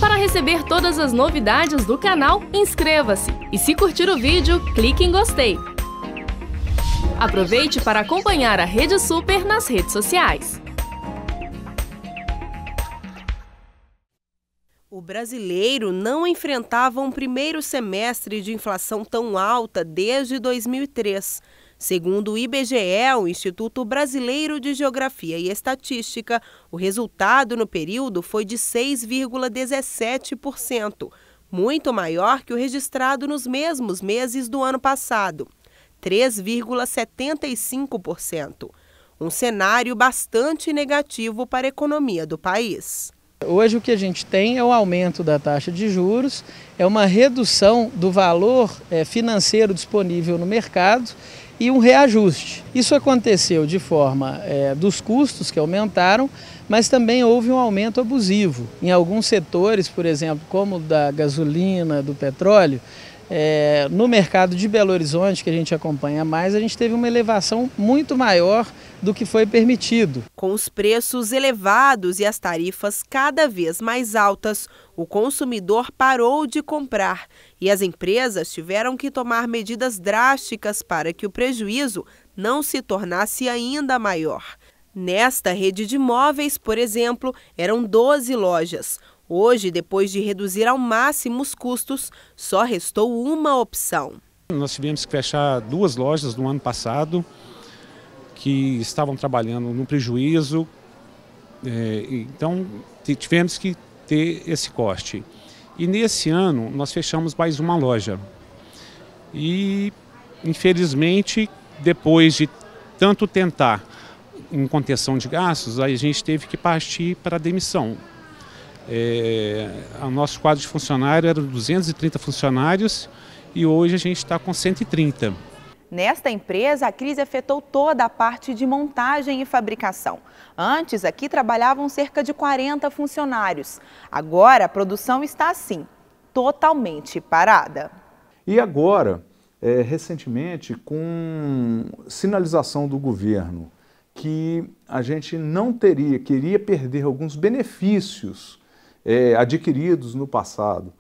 Para receber todas as novidades do canal, inscreva-se e se curtir o vídeo, clique em gostei. Aproveite para acompanhar a Rede Super nas redes sociais. O brasileiro não enfrentava um primeiro semestre de inflação tão alta desde 2003. Segundo o IBGE, o Instituto Brasileiro de Geografia e Estatística, o resultado no período foi de 6,17%, muito maior que o registrado nos mesmos meses do ano passado, 3,75%. Um cenário bastante negativo para a economia do país. Hoje o que a gente tem é o aumento da taxa de juros, é uma redução do valor financeiro disponível no mercado e um reajuste. Isso aconteceu de forma dos custos que aumentaram, mas também houve um aumento abusivo. Em alguns setores, por exemplo, como o da gasolina, do petróleo, no mercado de Belo Horizonte, que a gente acompanha mais, a gente teve uma elevação muito maior do que foi permitido. Com os preços elevados e as tarifas cada vez mais altas, o consumidor parou de comprar e as empresas tiveram que tomar medidas drásticas para que o prejuízo não se tornasse ainda maior. Nesta rede de imóveis, por exemplo, eram 12 lojas. Hoje, depois de reduzir ao máximo os custos, só restou uma opção. Nós tivemos que fechar 2 lojas no ano passado, que estavam trabalhando no prejuízo, então tivemos que ter esse corte. E nesse ano nós fechamos mais uma loja. E infelizmente, depois de tanto tentar em contenção de gastos, a gente teve que partir para a demissão. O nosso quadro de funcionário era 230 funcionários e hoje a gente está com 130. Nesta empresa, a crise afetou toda a parte de montagem e fabricação. Antes, aqui trabalhavam cerca de 40 funcionários. Agora, a produção está assim, totalmente parada. E agora, recentemente, com sinalização do governo que a gente não queria perder alguns benefícios adquiridos no passado,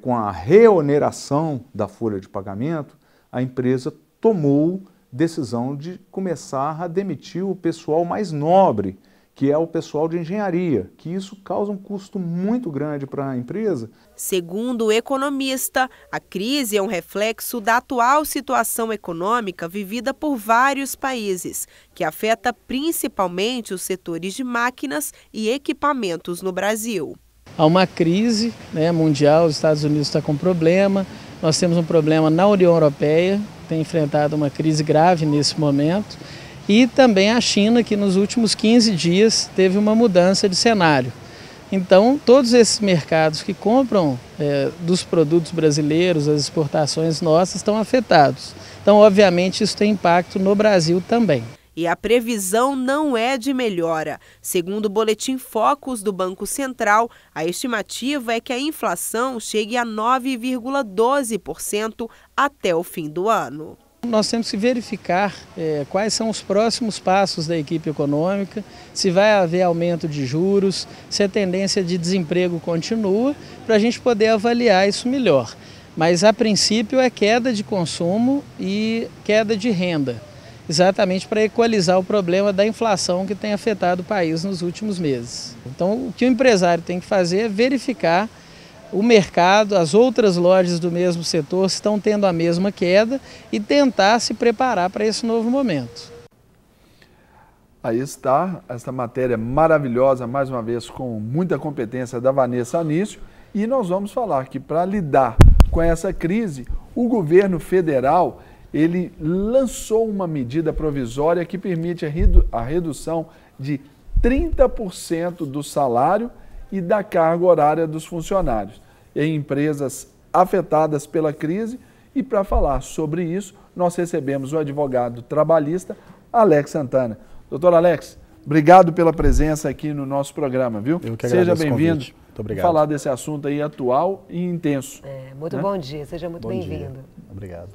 com a reoneração da folha de pagamento, a empresa tomou decisão de começar a demitir o pessoal mais nobre, que é o pessoal de engenharia, que isso causa um custo muito grande para a empresa. Segundo o economista, a crise é um reflexo da atual situação econômica vivida por vários países, que afeta principalmente os setores de máquinas e equipamentos no Brasil. Há uma crise mundial, os Estados Unidos estão com problema, nós temos um problema na União Europeia, tem enfrentado uma crise grave nesse momento, e também a China, que nos últimos 15 dias teve uma mudança de cenário. Então, todos esses mercados que compram dos produtos brasileiros, as exportações nossas, estão afetados. Então, obviamente, isso tem impacto no Brasil também. E a previsão não é de melhora. Segundo o Boletim Focus do Banco Central, a estimativa é que a inflação chegue a 9,12% até o fim do ano. Nós temos que verificar quais são os próximos passos da equipe econômica, se vai haver aumento de juros, se a tendência de desemprego continua, para a gente poder avaliar isso melhor. Mas, a princípio, é queda de consumo e queda de renda, exatamente para equalizar o problema da inflação que tem afetado o país nos últimos meses. Então, o que o empresário tem que fazer é verificar o mercado, as outras lojas do mesmo setor estão tendo a mesma queda e tentar se preparar para esse novo momento. Aí está essa matéria maravilhosa, mais uma vez com muita competência da Vanessa Anício, e nós vamos falar que para lidar com essa crise, o governo federal ele lançou uma medida provisória que permite a redução de 30% do salário e da carga horária dos funcionários em empresas afetadas pela crise. E para falar sobre isso, nós recebemos o advogado trabalhista Alex Santana. Doutor Alex, obrigado pela presença aqui no nosso programa, viu? Eu que seja agradeço bem-vindo. Muito obrigado. Falar desse assunto aí atual e intenso. Muito bom dia, seja muito bem-vindo. Obrigado.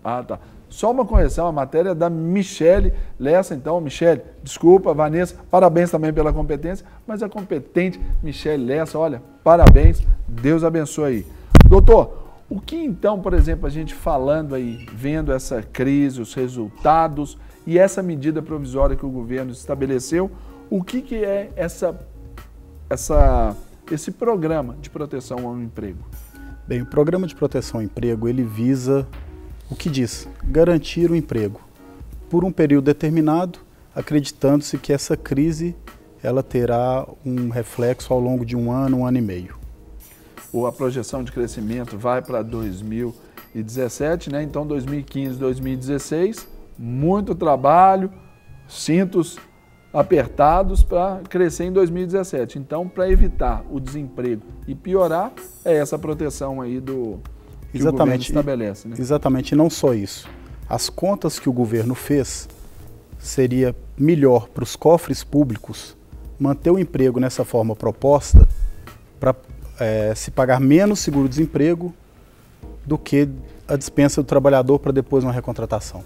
Ah, tá. Só uma correção, a matéria é da Michele Lessa. Então, Michele, desculpa, Vanessa, parabéns também pela competência, mas a competente Michele Lessa, olha, parabéns, Deus abençoe aí. Doutor, o que então, por exemplo, a gente falando aí, vendo essa crise, os resultados e essa medida provisória que o governo estabeleceu, o que é esse programa de proteção ao emprego? Bem, o programa de proteção ao emprego, ele visa o que diz? Garantir o emprego por um período determinado, acreditando-se que essa crise ela terá um reflexo ao longo de um ano e meio. A projeção de crescimento vai para 2017, né? Então 2015, 2016, muito trabalho, cintos apertados para crescer em 2017. Então, para evitar o desemprego e piorar, é essa proteção aí que o governo estabelece, né? Exatamente, e não só isso. As contas que o governo fez, seria melhor para os cofres públicos manter o emprego nessa forma proposta para se pagar menos seguro-desemprego do que a dispensa do trabalhador para depois uma recontratação.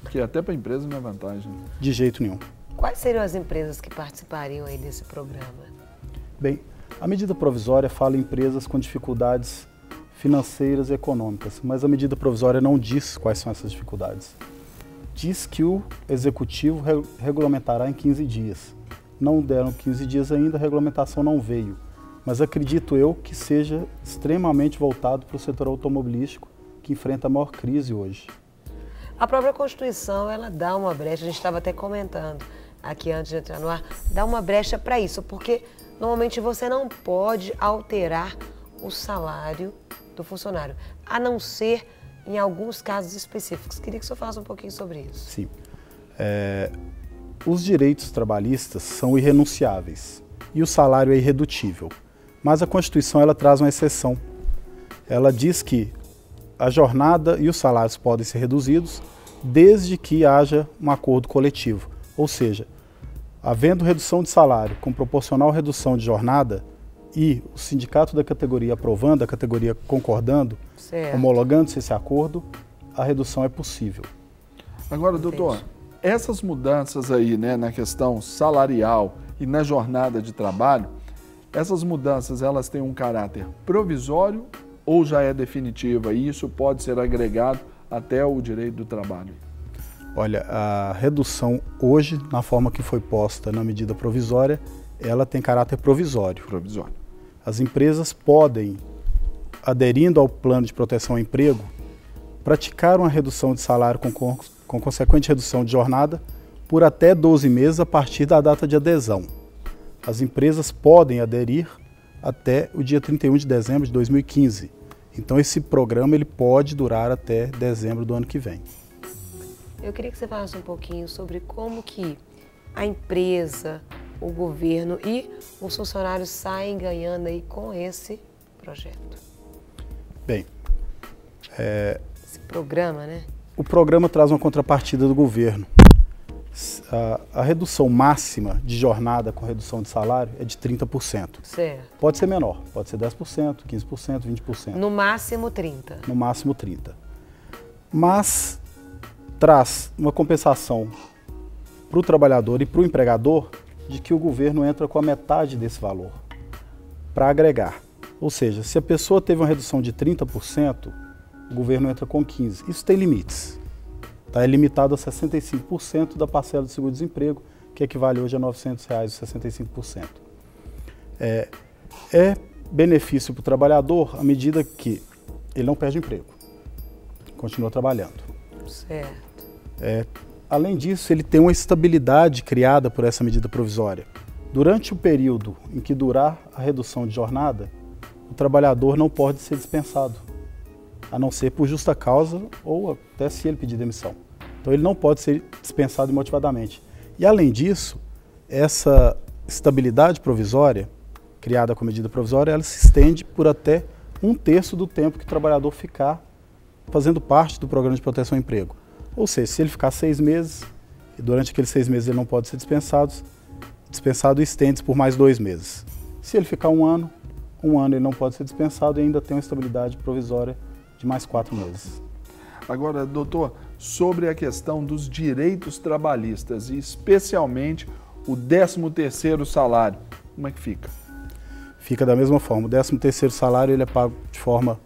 Porque até para a empresa não é vantagem. De jeito nenhum. Quais seriam as empresas que participariam aí desse programa? Bem, a medida provisória fala em empresas com dificuldades financeiras e econômicas, mas a medida provisória não diz quais são essas dificuldades. Diz que o executivo regulamentará em 15 dias. Não deram 15 dias ainda, a regulamentação não veio. Mas acredito eu que seja extremamente voltado para o setor automobilístico, que enfrenta a maior crise hoje. A própria Constituição, ela dá uma brecha, a gente estava até comentando aqui antes de entrar no ar, dá uma brecha para isso, porque normalmente você não pode alterar o salário do funcionário, a não ser em alguns casos específicos. Queria que o senhor falasse um pouquinho sobre isso. Sim. Os direitos trabalhistas são irrenunciáveis e o salário é irredutível. Mas a Constituição ela traz uma exceção. Ela diz que a jornada e os salários podem ser reduzidos desde que haja um acordo coletivo. Ou seja, havendo redução de salário com proporcional redução de jornada e o sindicato da categoria aprovando, a categoria concordando, homologando-se esse acordo, a redução é possível. Agora, doutor, essas mudanças aí, né, na questão salarial e na jornada de trabalho, essas mudanças elas têm um caráter provisório ou já é definitiva e isso pode ser agregado até o direito do trabalho? Olha, a redução hoje, na forma que foi posta na medida provisória, ela tem caráter provisório. As empresas podem, aderindo ao plano de proteção ao emprego, praticar uma redução de salário com consequente redução de jornada por até 12 meses a partir da data de adesão. As empresas podem aderir até o dia 31 de dezembro de 2015. Então esse programa ele pode durar até dezembro do ano que vem. Eu queria que você falasse um pouquinho sobre como que a empresa, o governo e os funcionários saem ganhando aí com esse projeto. Bem, esse programa, né? O programa traz uma contrapartida do governo. A redução máxima de jornada com redução de salário é de 30%. Certo. Pode ser menor, pode ser 10%, 15%, 20%. No máximo 30%. No máximo 30%. Mas traz uma compensação para o trabalhador e para o empregador de que o governo entra com a metade desse valor para agregar. Ou seja, se a pessoa teve uma redução de 30%, o governo entra com 15%. Isso tem limites. É limitado a 65% da parcela do seguro-desemprego, que equivale hoje a R$ 900, 65%. É benefício para o trabalhador à medida que ele não perde o emprego, continua trabalhando. Certo. Além disso, ele tem uma estabilidade criada por essa medida provisória. Durante o período em que durar a redução de jornada, o trabalhador não pode ser dispensado, a não ser por justa causa ou até se ele pedir demissão. Então ele não pode ser dispensado imotivadamente. E além disso, essa estabilidade provisória, criada com a medida provisória, ela se estende por até 1/3 do tempo que o trabalhador ficar fazendo parte do programa de proteção ao emprego. Ou seja, se ele ficar 6 meses, e durante aqueles 6 meses ele não pode ser dispensado estende-se por mais 2 meses. Se ele ficar um ano ele não pode ser dispensado e ainda tem uma estabilidade provisória de mais 4 meses. Agora, doutor, sobre a questão dos direitos trabalhistas e especialmente o 13º salário. Como é que fica? Fica da mesma forma. O 13º salário ele é pago de forma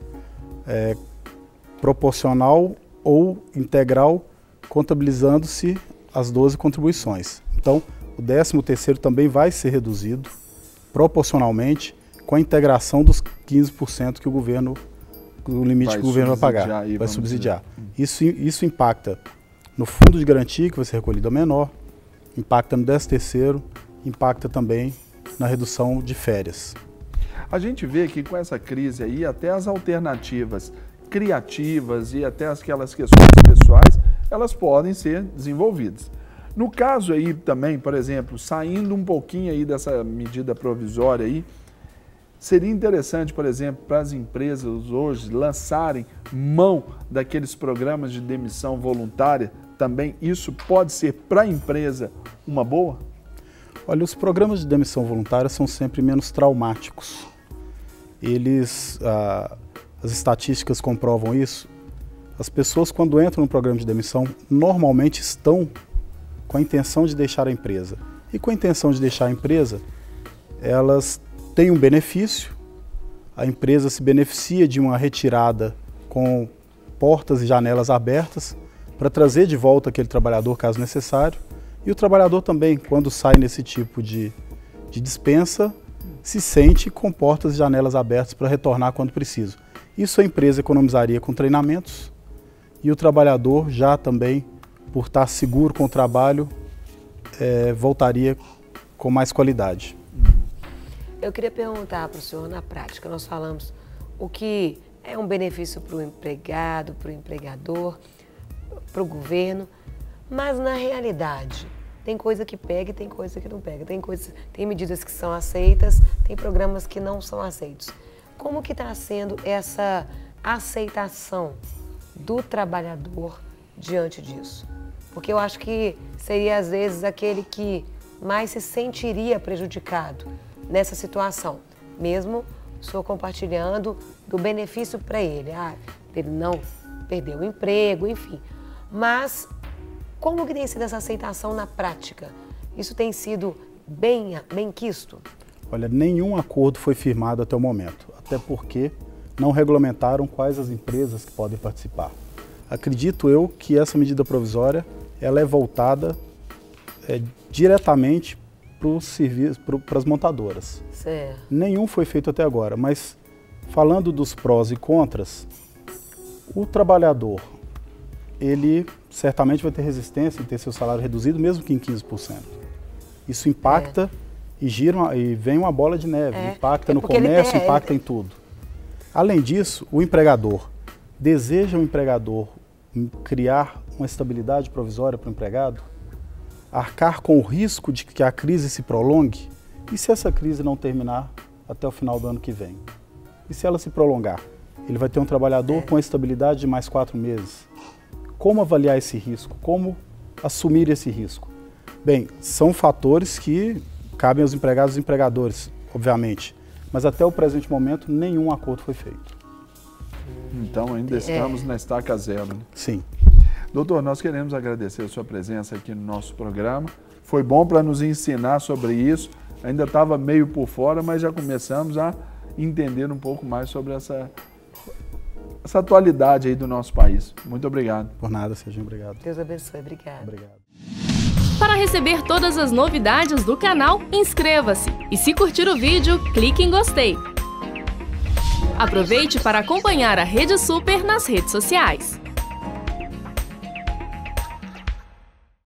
proporcional ou integral, contabilizando-se as 12 contribuições. Então, o 13º também vai ser reduzido proporcionalmente com a integração dos 15% que o governo, o limite que o governo vai pagar, vai subsidiar. Isso impacta no fundo de garantia, que vai ser recolhido a menor, impacta no 13º, impacta também na redução de férias. A gente vê que com essa crise aí, até as alternativas criativas e até aquelas questões pessoais, elas podem ser desenvolvidas. No caso aí também, por exemplo, saindo um pouquinho aí dessa medida provisória aí, seria interessante, por exemplo, para as empresas hoje lançarem mão daqueles programas de demissão voluntária, também isso pode ser para a empresa uma boa? Olha, os programas de demissão voluntária são sempre menos traumáticos. As estatísticas comprovam isso. As pessoas, quando entram no programa de demissão, normalmente estão com a intenção de deixar a empresa. E com a intenção de deixar a empresa, elas têm um benefício, a empresa se beneficia de uma retirada com portas e janelas abertas para trazer de volta aquele trabalhador, caso necessário. E o trabalhador também, quando sai nesse tipo de dispensa, se sente com portas e janelas abertas para retornar quando preciso. Isso a empresa economizaria com treinamentos e o trabalhador já também, por estar seguro com o trabalho, voltaria com mais qualidade. Eu queria perguntar para o senhor, na prática, nós falamos o que é um benefício para o empregado, para o empregador, para o governo, mas na realidade tem coisa que pega e tem coisa que não pega. Tem medidas que são aceitas, tem programas que não são aceitos. Como que está sendo essa aceitação do trabalhador diante disso? Porque eu acho que seria, às vezes, aquele que mais se sentiria prejudicado nessa situação, mesmo o senhor compartilhando do benefício para ele, ele não perder o emprego, enfim. Mas como que tem sido essa aceitação na prática? Isso tem sido bem quisto? Olha, nenhum acordo foi firmado até o momento, até porque não regulamentaram quais as empresas que podem participar. Acredito eu que essa medida provisória ela é voltada diretamente para as montadoras. Certo. Nenhum foi feito até agora, mas falando dos prós e contras, o trabalhador, ele certamente vai ter resistência em ter seu salário reduzido, mesmo que em 15%. Isso impacta e vem uma bola de neve, impacta no comércio, impacta em tudo. Além disso, o empregador, deseja o empregador criar uma estabilidade provisória para o empregado, arcar com o risco de que a crise se prolongue, e se essa crise não terminar até o final do ano que vem? E se ela se prolongar? Ele vai ter um trabalhador com a estabilidade de mais 4 meses. Como avaliar esse risco? Como assumir esse risco? Bem, são fatores que cabem aos empregados e empregadores, obviamente, mas até o presente momento nenhum acordo foi feito. Então ainda estamos na estaca zero, né? Sim. Doutor, nós queremos agradecer a sua presença aqui no nosso programa. Foi bom para nos ensinar sobre isso. Ainda estava meio por fora, mas já começamos a entender um pouco mais sobre essa atualidade aí do nosso país. Muito obrigado. Por nada, Serginho, obrigado. Deus abençoe, obrigado. Obrigado. Para receber todas as novidades do canal, inscreva-se. E se curtir o vídeo, clique em gostei. Aproveite para acompanhar a Rede Super nas redes sociais.